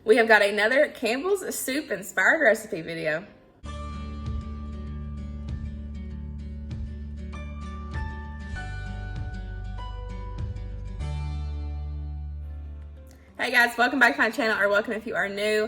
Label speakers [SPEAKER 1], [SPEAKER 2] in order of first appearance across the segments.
[SPEAKER 1] We have got another Campbell's soup inspired recipe video. Hey guys, welcome back to my channel, or welcome if you are new.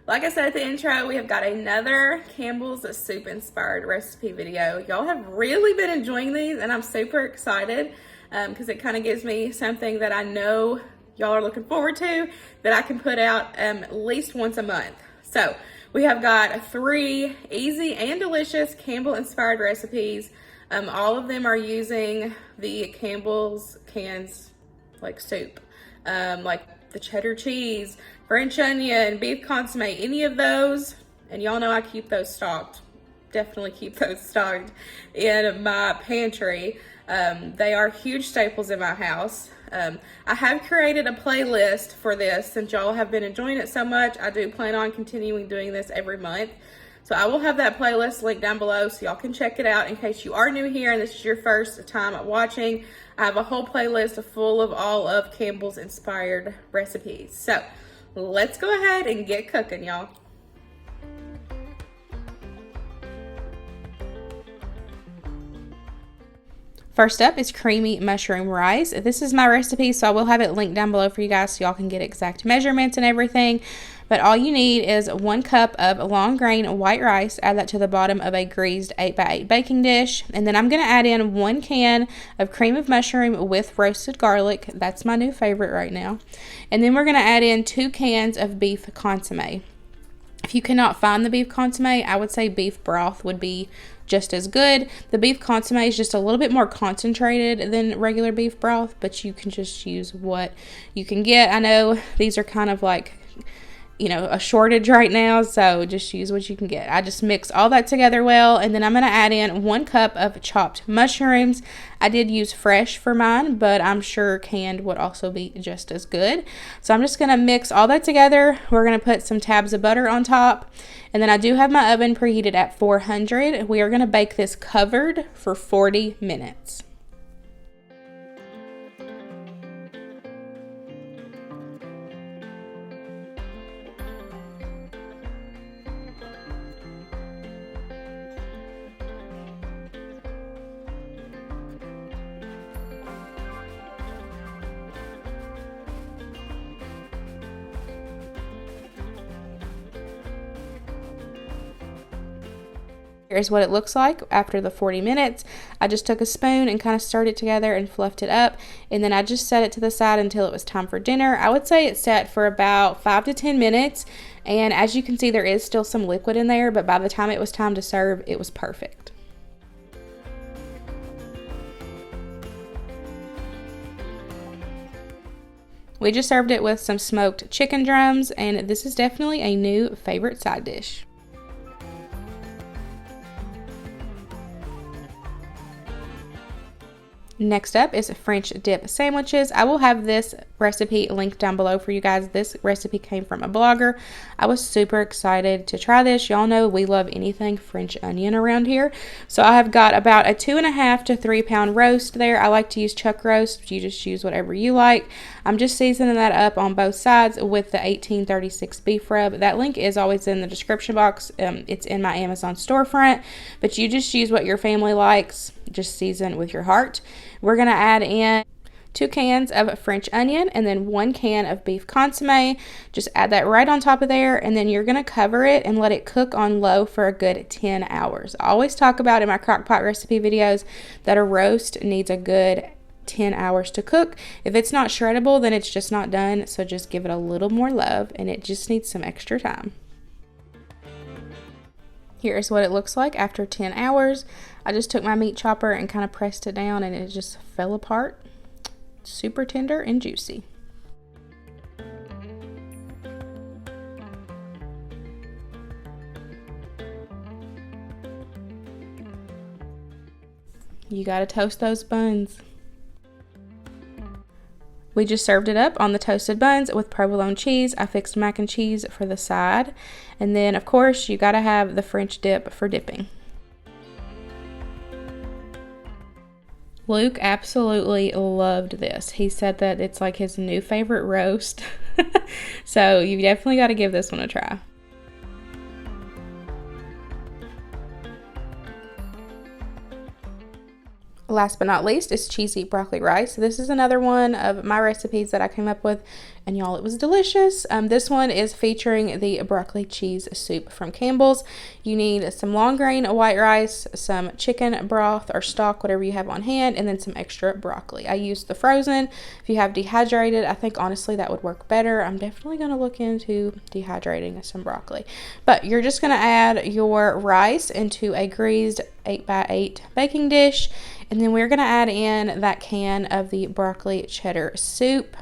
[SPEAKER 1] Like I said at the intro, we have got another Campbell's soup inspired recipe video. Y'all have really been enjoying these and I'm super excited because it kind of gives me something that I know y'all are looking forward to that I can put out at least once a month. So we have got 3 easy and delicious Campbell inspired recipes. All of them are using the Campbell's cans like soup, like the cheddar cheese, French onion, beef consomme, any of those. And y'all know I keep those stocked. Definitely keep those stocked in my pantry. They are huge staples in my house. I have created a playlist for this since y'all have been enjoying it so much. I do plan on continuing doing this every month. So I will have that playlist linked down below so y'all can check it out in case you are new here and this is your first time watching. I have a whole playlist full of all of Campbell's inspired recipes. So let's go ahead and get cooking, y'all. First up is creamy mushroom rice. This is my recipe, so I will have it linked down below for you guys so y'all can get exact measurements and everything. But all you need is 1 cup of long grain white rice. Add that to the bottom of a greased 8x8 baking dish. And then I'm going to add in 1 can of cream of mushroom with roasted garlic. That's my new favorite right now. And then we're going to add in 2 cans of beef consomme. If you cannot find the beef consomme, I would say beef broth would be just as good. The beef consomme is just a little bit more concentrated than regular beef broth, but you can just use what you can get. I know these are kind of like, you know, a shortage right now, so just use what you can get. I just mix all that together well, and then I'm going to add in 1 cup of chopped mushrooms. I did use fresh for mine, but I'm sure canned would also be just as good. So I'm just going to mix all that together. We're going to put some tabs of butter on top, and then I do have my oven preheated at 400. We are going to bake this covered for 40 minutes. Here's what it looks like after the 40 minutes. I just took a spoon and kind of stirred it together and fluffed it up, and then I just set it to the side until it was time for dinner. I would say it sat for about 5 to 10 minutes, and as you can see, there is still some liquid in there, but by the time it was time to serve, it was perfect. We just served it with some smoked chicken drums, and this is definitely a new favorite side dish. Next up is French dip sandwiches. I will have this recipe linked down below for you guys. This recipe came from a blogger. I was super excited to try this. Y'all know we love anything French onion around here. So I have got about a 2.5 to 3 pound roast there. I like to use chuck roast. You just use whatever you like. I'm just seasoning that up on both sides with the 1836 beef rub. That link is always in the description box. It's in my Amazon storefront, but you just use what your family likes. Just season with your heart. We're going to add in 2 cans of French onion and then 1 can of beef consomme. Just add that right on top of there, and then you're going to cover it and let it cook on low for a good 10 hours. I always talk about in my crock pot recipe videos that a roast needs a good 10 hours to cook. If it's not shreddable, then it's just not done, so just give it a little more love, and it just needs some extra time. Here's what it looks like after 10 hours. I just took my meat chopper and kind of pressed it down, and it just fell apart. Super tender and juicy. You gotta toast those buns. We just served it up on the toasted buns with provolone cheese. I fixed mac and cheese for the side. And then, of course, you gotta have the French dip for dipping. Luke absolutely loved this. He said that it's like his new favorite roast. So you definitely got to give this one a try. Last but not least is cheesy broccoli rice. This is another one of my recipes that I came up with, and y'all, it was delicious. This one is featuring the broccoli cheese soup from Campbell's. You need some long grain white rice, some chicken broth or stock, whatever you have on hand, and then some extra broccoli. I used the frozen. If you have dehydrated, I think honestly that would work better. I'm definitely going to look into dehydrating some broccoli. But you're just going to add your rice into a greased 8x8 baking dish. And then we're going to add in that can of the broccoli cheddar soup.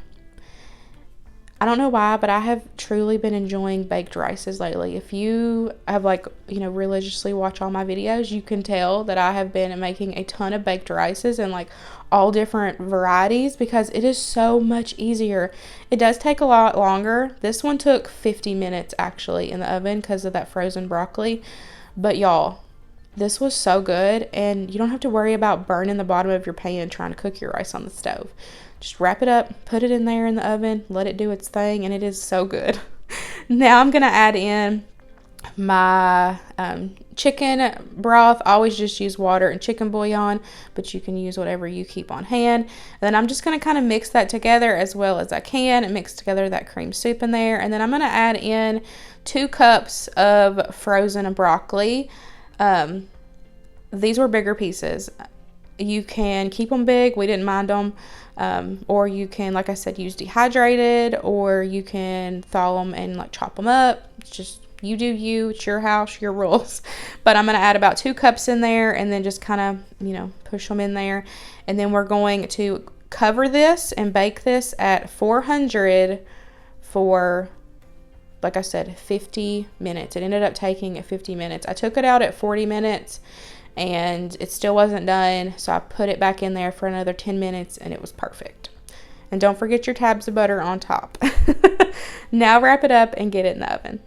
[SPEAKER 1] I don't know why, but I have truly been enjoying baked rices lately. If you have religiously watch all my videos, you can tell that I have been making a ton of baked rices and all different varieties because it is so much easier. It does take a lot longer. This one took 50 minutes actually in the oven because of that frozen broccoli. But y'all, this was so good, and you don't have to worry about burning the bottom of your pan trying to cook your rice on the stove. Just wrap it up, put it in there in the oven, let it do its thing, and it is so good. Now I'm going to add in my chicken broth. I always just use water and chicken bouillon, but you can use whatever you keep on hand. And then I'm just going to kind of mix that together as well as I can and mix together that cream soup in there. And then I'm going to add in 2 cups of frozen broccoli. These were bigger pieces. You can keep them big. We didn't mind them. Or you can, like I said, use dehydrated, or you can thaw them and chop them up. It's just, you do you. It's your house, your rules. But I'm going to add about 2 cups in there and then just kind of, push them in there. And then we're going to cover this and bake this at 400 for, like I said, 50 minutes. It ended up taking 50 minutes. I took it out at 40 minutes and it still wasn't done. So I put it back in there for another 10 minutes and it was perfect. And don't forget your tabs of butter on top. Now wrap it up and get it in the oven.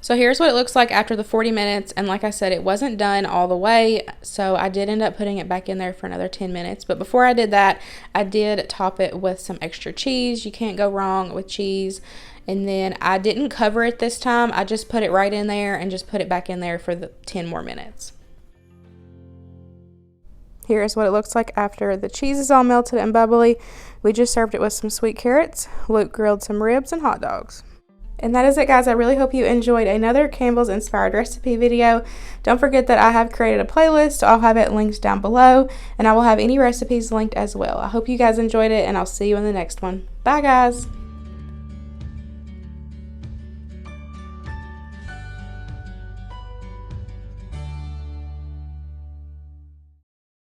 [SPEAKER 1] So here's what it looks like after the 40 minutes, and like I said, it wasn't done all the way, so I did end up putting it back in there for another 10 minutes. But before I did that, I did top it with some extra cheese. You can't go wrong with cheese. And then I didn't cover it this time. I just put it right in there and just put it back in there for the 10 more minutes. Here's what it looks like after the cheese is all melted and bubbly. We just served it with some sweet carrots. Luke grilled some ribs and hot dogs. And that is it, guys. I really hope you enjoyed another Campbell's inspired recipe video. Don't forget that I have created a playlist. I'll have it linked down below, and I will have any recipes linked as well. I hope you guys enjoyed it, and I'll see you in the next one. Bye, guys.